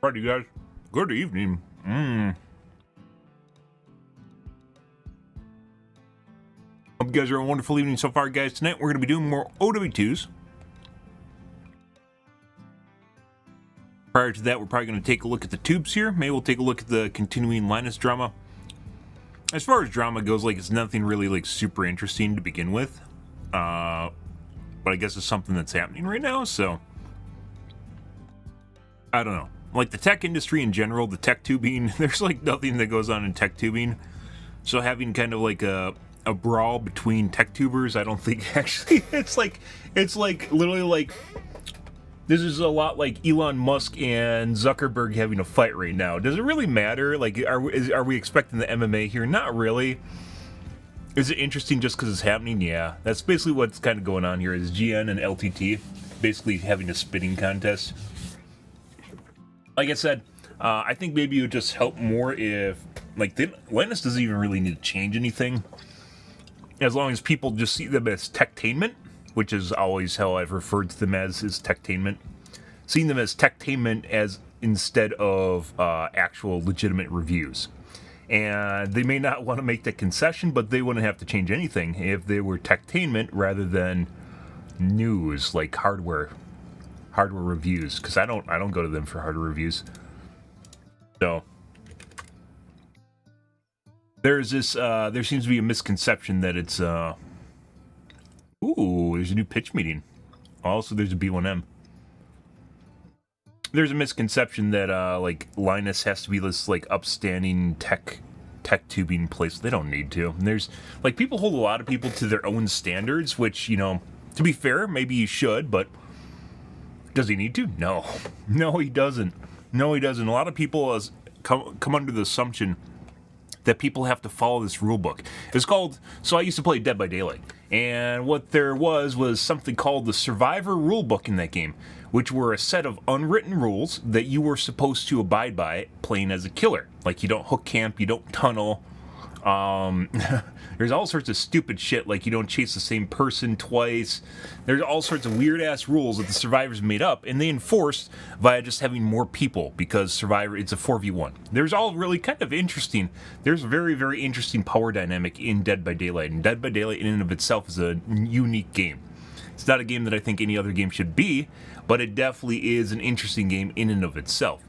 Alrighty, guys. Good evening. Hope you guys are having a wonderful evening so far, guys. Tonight we're going to be doing more OW2s. Prior to that, we're probably going to take a look at the tubes here. Maybe we'll take a look at the continuing Linus drama. As far as drama goes, like, it's nothing really, like, super interesting to begin with. But I guess it's something that's happening right now, so I don't know. Like, the tech industry in general, the tech tubing, there's, like, nothing that goes on in tech tubing. So having kind of, like, a brawl between tech tubers, I don't think actually, it's like literally like, this is a lot like Elon Musk and Zuckerberg having a fight right now. Does it really matter? Like, are we expecting the MMA here? Not really. Is it interesting just because it's happening? Yeah, that's basically what's kind of going on here, is GN and LTT basically having a spitting contest. Like I said, I think maybe it would just help more if, like, Linus doesn't even really need to change anything. As long as people just see them as techtainment, which is always how I've referred to them as, is techtainment. Seeing them as techtainment as instead of actual legitimate reviews. And they may not want to make that concession, but they wouldn't have to change anything if they were techtainment rather than news, like hardware reviews. Because I don't go to them for hardware reviews. So there's this, there seems to be a misconception that it's, ooh, there's a new pitch meeting. Also, there's a B1M. There's a misconception that, like, Linus has to be this, like, upstanding tech tubing place. They don't need to. And there's, like, people hold a lot of people to their own standards, which, you know, to be fair, maybe you should, but does he need to? No. No, he doesn't. No, he doesn't. A lot of people come under the assumption that people have to follow this rule book. It's called, so I used to play Dead by Daylight, and what there was something called the Survivor rulebook in that game, which were a set of unwritten rules that you were supposed to abide by playing as a killer. Like, you don't hook camp, you don't tunnel, there's all sorts of stupid shit, like you don't chase the same person twice. There's all sorts of weird-ass rules that the survivors made up, and they enforced via just having more people, because Survivor, it's a 4v1. There's all really kind of interesting, there's a very, very interesting power dynamic in Dead by Daylight, and Dead by Daylight in and of itself is a unique game. It's not a game that I think any other game should be, but it definitely is an interesting game in and of itself.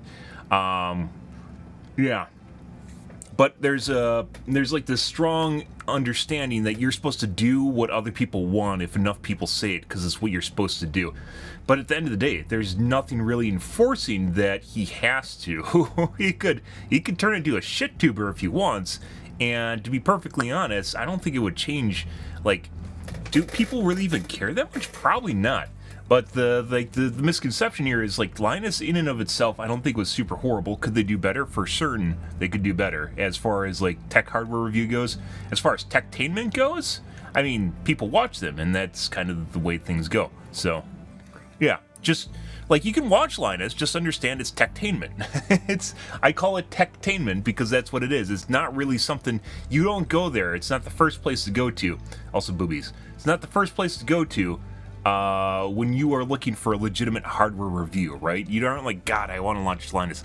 Yeah. But there's like this strong understanding that you're supposed to do what other people want if enough people say it, because it's what you're supposed to do. But at the end of the day, there's nothing really enforcing that he has to. he could turn into a shit tuber if he wants, and to be perfectly honest, I don't think it would change. Like, do people really even care that much? Probably not. But the misconception here is, like, Linus in and of itself, I don't think was super horrible. Could they do better? For certain, they could do better. As far as, like, tech hardware review goes, as far as techtainment goes, I mean, people watch them, and that's kind of the way things go. So, yeah, just, like, you can watch Linus, just understand it's techtainment. I call it techtainment because that's what it is. It's not really something, you don't go there. It's not the first place to go to. Also, boobies. It's not the first place to go to when you are looking for a legitimate hardware review, right? You aren't like, God, I want to launch Linus.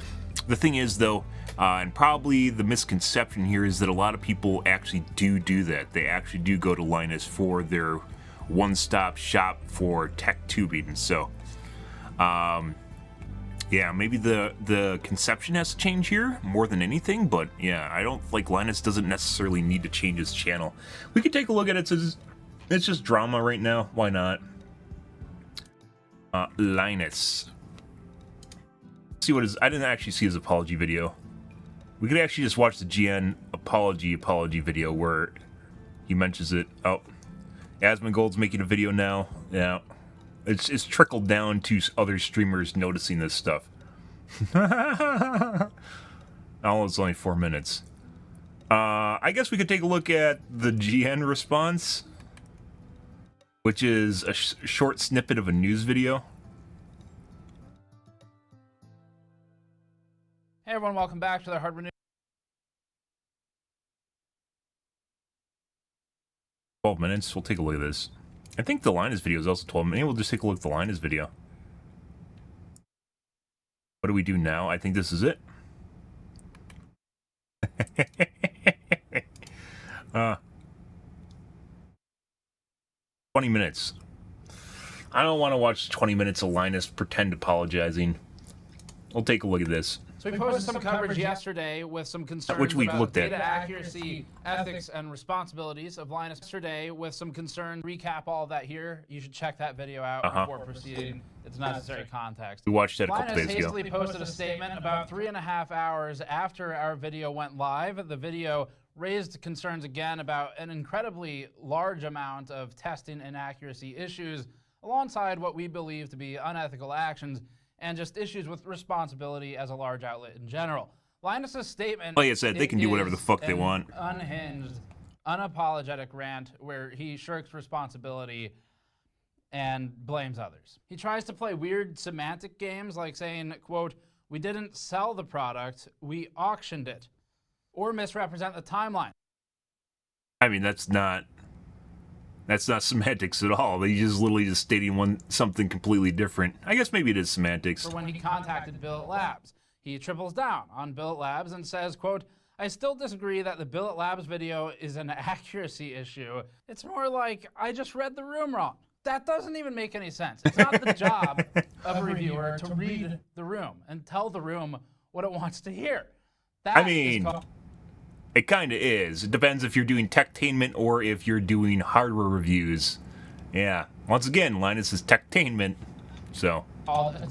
The thing is, though, and probably the misconception here is that a lot of people actually do that. They actually do go to Linus for their one-stop shop for tech tubing. So, yeah, maybe the conception has to change here more than anything, but yeah, I don't, like, Linus doesn't necessarily need to change his channel. We could take a look at it. It's just drama right now. Why not? Linus. See what his, I didn't actually see his apology video. We could actually just watch the GN apology video where he mentions it. Oh, Asmongold's making a video now. Yeah, it's trickled down to other streamers noticing this stuff. Oh, it's only 4 minutes. I guess we could take a look at the GN response, which is a short snippet of a news video. Hey everyone, welcome back to the Hardware News. 12 minutes. We'll take a look at this. I think the Linus video is also 12 minutes. We'll just take a look at the Linus video. What do we do now? I think this is it. 20 minutes. I don't want to watch 20 minutes of Linus pretend apologizing. We'll take a look at this. So we posted some coverage yesterday with some concerns Which we've about looked at. data accuracy, ethics, and responsibilities of Linus yesterday with some concerns. Recap all of that here. You should check that video out before proceeding. It's necessary context. We watched that a couple Linus days ago. hastily posted a statement about 3.5 hours after our video went live. The video raised concerns again about an incredibly large amount of testing inaccuracy issues alongside what we believe to be unethical actions and just issues with responsibility as a large outlet in general. Linus's statement, Like I said, they can do whatever the fuck they want. Unhinged, unapologetic rant where he shirks responsibility and blames others. He tries to play weird semantic games like saying, quote, "We didn't sell the product, we auctioned it," or misrepresent the timeline. I mean, that's not semantics at all. They just literally just stating something completely different. I guess maybe it is semantics. For when he contacted Billet Labs, he triples down on Billet Labs and says, quote, "I still disagree that the Billet Labs video is an accuracy issue. It's more like I just read the room wrong." That doesn't even make any sense. It's not the job of a reviewer to read the room and tell the room what it wants to hear. I mean, it kind of is. It depends if you're doing techtainment or if you're doing hardware reviews. Yeah. Once again, Linus is techtainment. So. A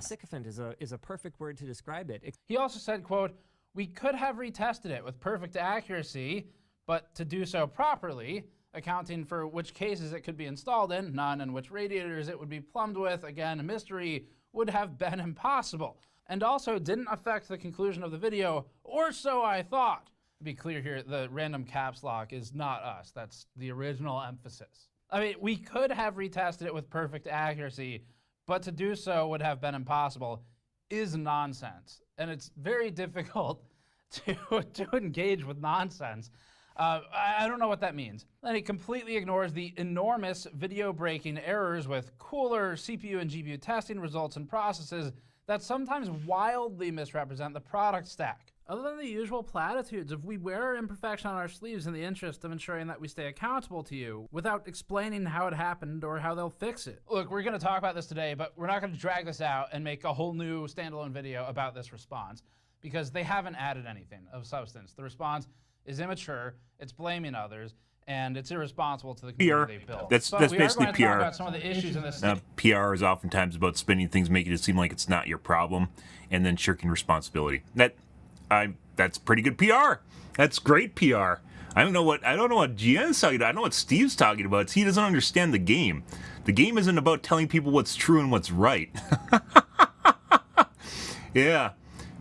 sycophant is a perfect word to describe it. He also said, quote, "We could have retested it with perfect accuracy, but to do so properly, accounting for which cases it could be installed in, none, and which radiators it would be plumbed with, again, a mystery, would have been impossible. And also didn't affect the conclusion of the video, or so I thought." To be clear here, the random caps lock is not us. That's the original emphasis. I mean, we could have retested it with perfect accuracy, but to do so would have been impossible is nonsense. And it's very difficult to engage with nonsense. I don't know what that means. And he completely ignores the enormous video-breaking errors with cooler CPU and GPU testing results and processes that sometimes wildly misrepresent the product stack. Other than the usual platitudes of we wear our imperfection on our sleeves in the interest of ensuring that we stay accountable to you without explaining how it happened or how they'll fix it. Look, we're going to talk about this today, but we're not going to drag this out and make a whole new standalone video about this response because they haven't added anything of substance. The response is immature, it's blaming others, and it's irresponsible to the community they built. That's but basically we are going to PR. talk about some of the issues in this. PR is oftentimes about spinning things, making it seem like it's not your problem, and then shirking responsibility. That's pretty good PR. That's great PR. I don't know what GN's talking about. I know what Steve's talking about. He doesn't understand the game. The game isn't about telling people what's true and what's right. Yeah.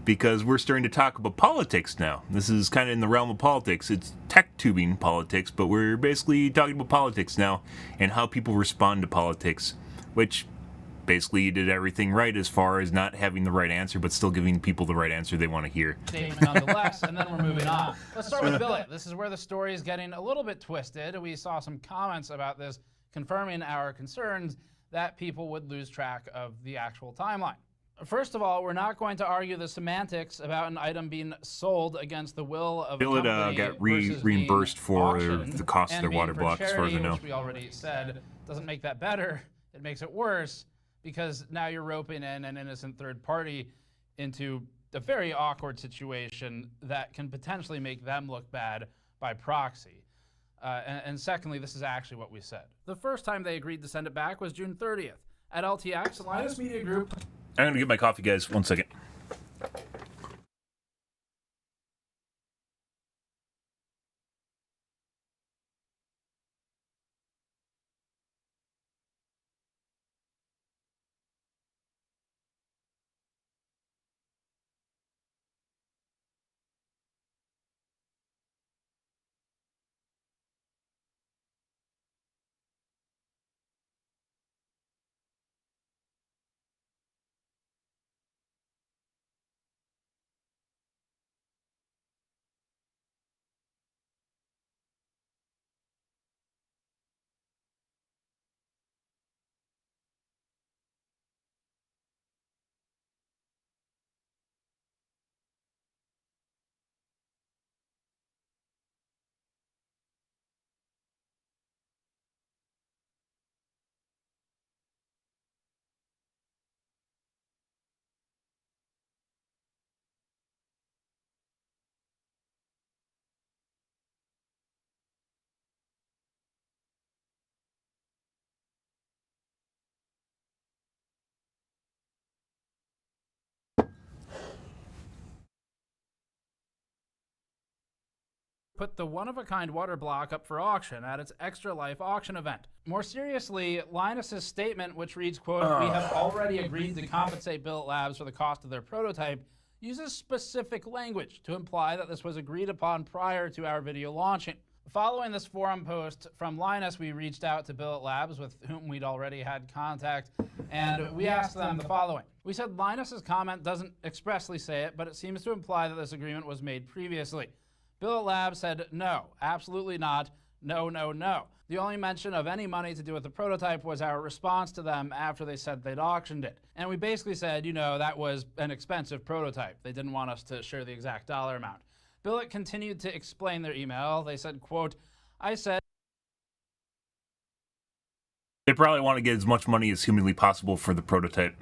Because we're starting to talk about politics now. This is kind of in the realm of politics. It's tech tubing politics, but we're basically talking about politics now and how people respond to politics, which basically you did everything right as far as not having the right answer, but still giving people the right answer they want to hear. Statement nonetheless, and then we're moving on. Let's start with Billet. This is where the story is getting a little bit twisted. We saw some comments about this confirming our concerns that people would lose track of the actual timeline. First of all, we're not going to argue the semantics about an item being sold against the will of a company got versus reimbursed being for auctioned the cost of their and water being for blocks, as far as I charity, know. which we already said doesn't make that better. It makes it worse because now you're roping in an innocent third party into a very awkward situation that can potentially make them look bad by proxy. And secondly, this is actually what we said. The first time they agreed to send it back was June 30th. At LTX, Linus Media Group. I'm going to get my coffee, guys. 1 second. put the one-of-a-kind water block up for auction at its Extra Life auction event. More seriously, Linus's statement, which reads, quote, "We have already agreed to compensate Billet Labs for the cost of their prototype," uses specific language to imply that this was agreed upon prior to our video launching. Following this forum post from Linus, we reached out to Billet Labs, with whom we'd already had contact, and we asked them the following. We said Linus's comment doesn't expressly say it, but it seems to imply that this agreement was made previously. Billet Labs said no, absolutely not, no, no, no. The only mention of any money to do with the prototype was our response to them after they said they'd auctioned it. And we basically said, you know, that was an expensive prototype. They didn't want us to share the exact dollar amount. Billet continued to explain their email. They said, quote, "I said..." They probably want to get as much money as humanly possible for the prototype,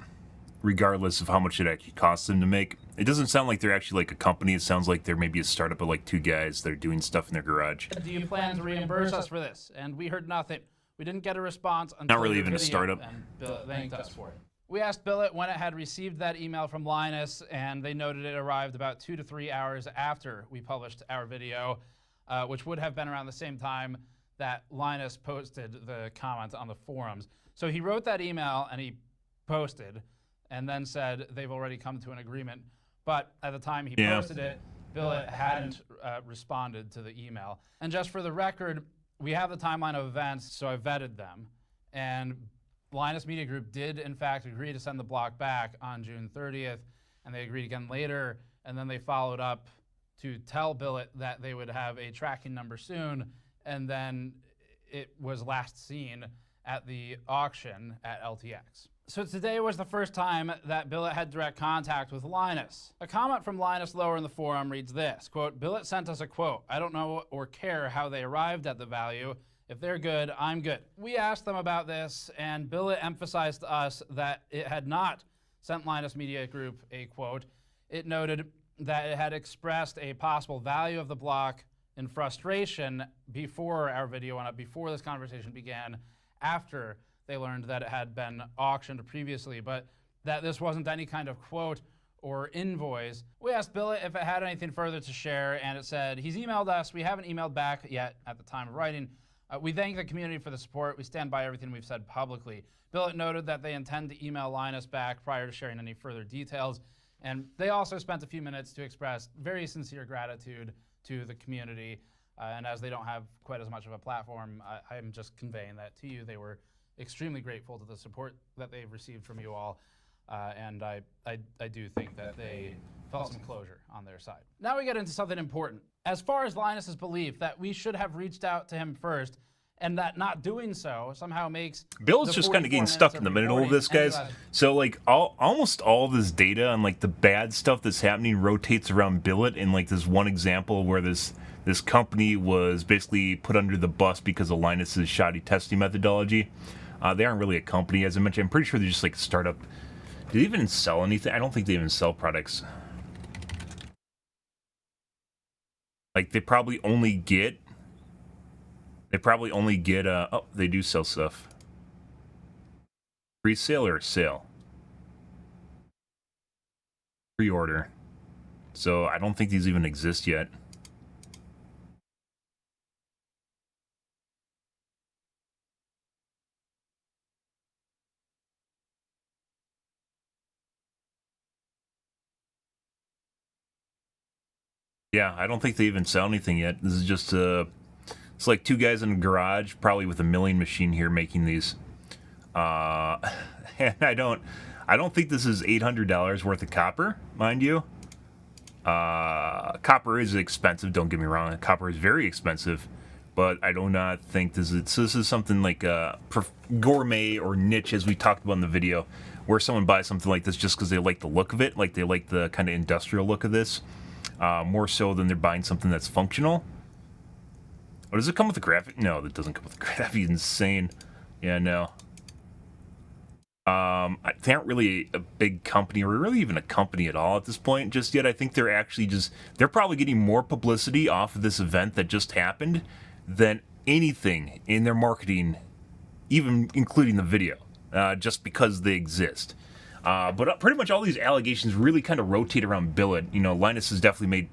regardless of how much it actually costs them to make. It doesn't sound like they're actually like a company. It sounds like they're maybe a startup of like 2 guys that are doing stuff in their garage. "Do you plan to reimburse us for this?" And we heard nothing. We didn't get a response until Not really your even a video, startup. And Billet thanked us for it. We asked Billet when it had received that email from Linus, and they noted it arrived about 2 to 3 hours after we published our video, which would have been around the same time that Linus posted the comment on the forums. So he wrote that email and he posted, and then said they've already come to an agreement. But at the time he posted it, Billet hadn't responded to the email. And just for the record, we have the timeline of events, so I vetted them. And Linus Media Group did, in fact, agree to send the block back on June 30th, and they agreed again later, and then they followed up to tell Billet that they would have a tracking number soon, and then it was last seen at the auction at LTX. So today was the first time that Billet had direct contact with Linus. A comment from Linus lower in the forum reads this, quote, "Billet sent us a quote. I don't know or care how they arrived at the value. If they're good, I'm good." We asked them about this, and Billet emphasized to us that it had not sent Linus Media Group a quote. It noted that it had expressed a possible value of the block in frustration before our video went up, before this conversation began, after they learned that it had been auctioned previously, but that this wasn't any kind of quote or invoice. We asked Billet if it had anything further to share, and it said, "He's emailed us. We haven't emailed back yet at the time of writing. We thank the community for the support. We stand by everything we've said publicly." Billet noted that they intend to email Linus back prior to sharing any further details, and they also spent a few minutes to express very sincere gratitude to the community, and as they don't have quite as much of a platform, I'm just conveying that to you. They were extremely grateful to the support that they've received from you all, and I do think that they felt some closure on their side. Now we get into something important. As far as Linus's belief that we should have reached out to him first, and that not doing so somehow makes Bill's just kind of getting stuck in the middle of this, guys. So like almost all this data on like the bad stuff that's happening rotates around Billet in like this one example where this company was basically put under the bus because of Linus's shoddy testing methodology. They aren't really a company, as I mentioned. I'm pretty sure they're just like a startup. Do they even sell anything? I don't think they even sell products. Like they probably only get. Oh, they do sell stuff. Pre-sale or sale? Pre-order. So I don't think these even exist yet. Yeah, I don't think they even sell anything yet. This is just it's like 2 guys in a garage, probably with a milling machine here making these. And I don't think this is $800 worth of copper, mind you. Copper is expensive, don't get me wrong. Copper is very expensive, but I do not think this is something like gourmet or niche, as we talked about in the video, where someone buys something like this just because they like the look of it, like they like the kind of industrial look of this. More so than they're buying something that's functional. Oh, does it come with a graphic? No, that doesn't come with a graphic. Insane. Yeah, no. They aren't really a big company, or really even a company at all at this point just yet. I think they're actually they're probably getting more publicity off of this event that just happened than anything in their marketing, even including the video, just because they exist. But pretty much all these allegations really kind of rotate around Billet. You know, Linus has definitely made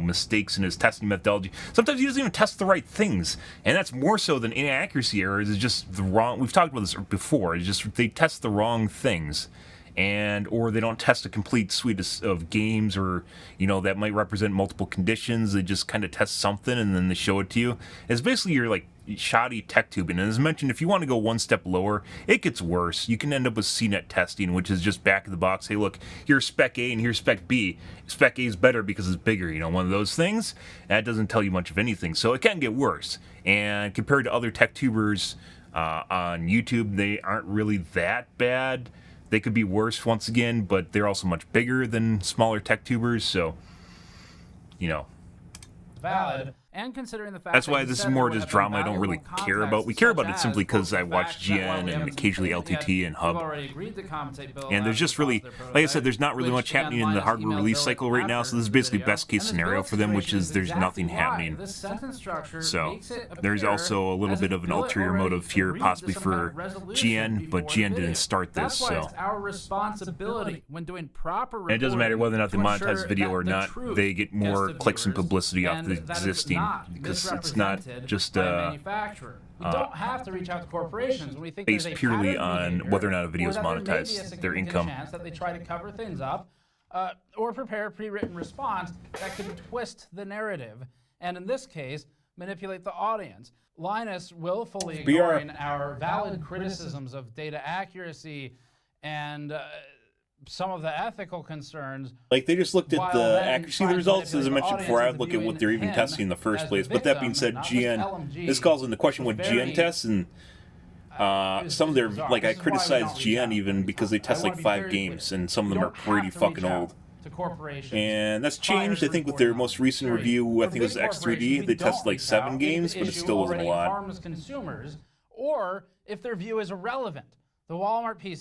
mistakes in his testing methodology. Sometimes he doesn't even test the right things, and that's more so than inaccuracy errors. It's just the wrong. We've talked about this before. It's just they test the wrong things, or they don't test a complete suite of games, or that might represent multiple conditions. They just kind of test something and then they show it to you. It's basically your like shoddy tech tubing. And as mentioned, if you want to go one step lower, it gets worse. You can end up with CNET testing, which is just back of the box. Hey, look, here's spec A and here's spec B. Spec A is better because it's bigger. One of those things. That doesn't tell you much of anything. So it can get worse. And compared to other tech tubers on YouTube, they aren't really that bad. They could be worse once again, but they're also much bigger than smaller tech tubers. So, valid. And considering the fact that's why this is more just drama I don't really care about. We care about it simply because I watch GN and occasionally LTT and Hub. And there's just really, like I said, there's not really much happening in the hardware release cycle right now, so this is basically best case scenario for them, which is there's nothing happening. So there's also a little bit of an ulterior motive here, possibly for GN, but GN didn't start this, so. And it doesn't matter whether or not they monetize the video or not, they get more clicks and publicity off the existing. Because it's not just we don't have to reach out to corporations when we think based purely on whether or not a video is monetized, their income. Chance that they try to cover things up or prepare a pre-written response that could twist the narrative, and in this case, manipulate the audience. Linus willfully ignoring our valid criticisms of data accuracy and some of the ethical concerns. Like, they just looked at the accuracy of the results. As I mentioned before, I'd look at what they're even testing in the first place. But that being said, GN, this calls into question what GN tests, and some of their, like, I criticize GN even because they test like 5 games, and some of them are pretty fucking old. And that's changed, I think, with their most recent review. I think it was X3D. They tested like 7 games, but it still wasn't a lot. Or if their view is irrelevant. The Walmart PC